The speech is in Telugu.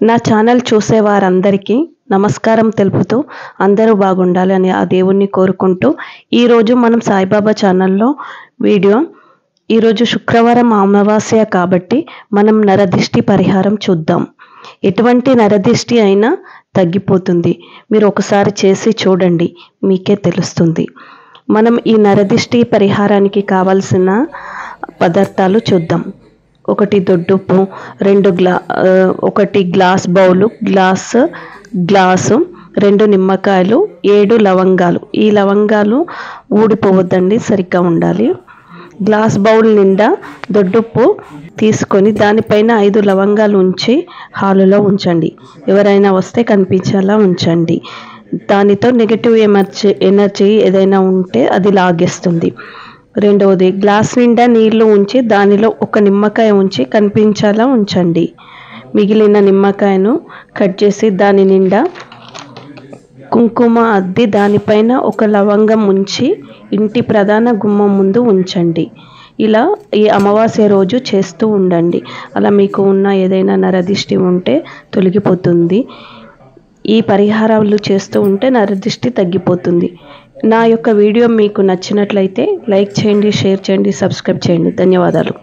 నా ఛానల్ చూసే వారందరికీ నమస్కారం తెలుపుతూ అందరూ బాగుండాలని ఆ దేవుణ్ణి కోరుకుంటూ ఈరోజు మనం సాయిబాబా ఛానల్లో వీడియో ఈరోజు శుక్రవారం అమావాస్య కాబట్టి మనం నరదిష్టి పరిహారం చూద్దాం. ఎటువంటి నరదిష్టి అయినా తగ్గిపోతుంది. మీరు ఒకసారి చేసి చూడండి, మీకే తెలుస్తుంది. మనం ఈ నరదిష్టి పరిహారానికి కావాల్సిన పదార్థాలు చూద్దాం. ఒకటి దొడ్డుప్పు, ఒకటి గ్లాస్ బౌలు, గ్లాసు, 2 నిమ్మకాయలు, 7 లవంగాలు. ఈ లవంగాలు ఊడిపోవద్దండి, సరిగ్గా ఉండాలి. గ్లాస్ బౌల్ నిండా దొడ్డుప్పు తీసుకొని దానిపైన 5 లవంగాలు ఉంచి హాలులో ఉంచండి. ఎవరైనా వస్తే కనిపించేలా ఉంచండి. దానితో నెగటివ్ ఎనర్జీ ఏదైనా ఉంటే అది లాగేస్తుంది. రెండవది, గ్లాస్ నిండా నీళ్లు ఉంచి దానిలో 1 నిమ్మకాయ ఉంచి కనిపించేలా ఉంచండి. మిగిలిన నిమ్మకాయను కట్ చేసి దాని నిండా కుంకుమ అద్ది దానిపైన 1 లవంగం ఉంచి ఇంటి ప్రధాన గుమ్మం ముందు ఉంచండి. ఇలా ఈ అమావాస్య రోజు చేస్తూ ఉండండి. అలా మీకు ఉన్న ఏదైనా నరదిష్టి ఉంటే తొలగిపోతుంది. ఈ పరిహారాలు చేస్తూ ఉంటే నరదిష్టి తగ్గిపోతుంది. నా యొక్క వీడియో మీకు నచ్చినట్లయితే లైక్ చేయండి, షేర్ చేయండి, సబ్స్క్రైబ్ చేయండి. ధన్యవాదాలు.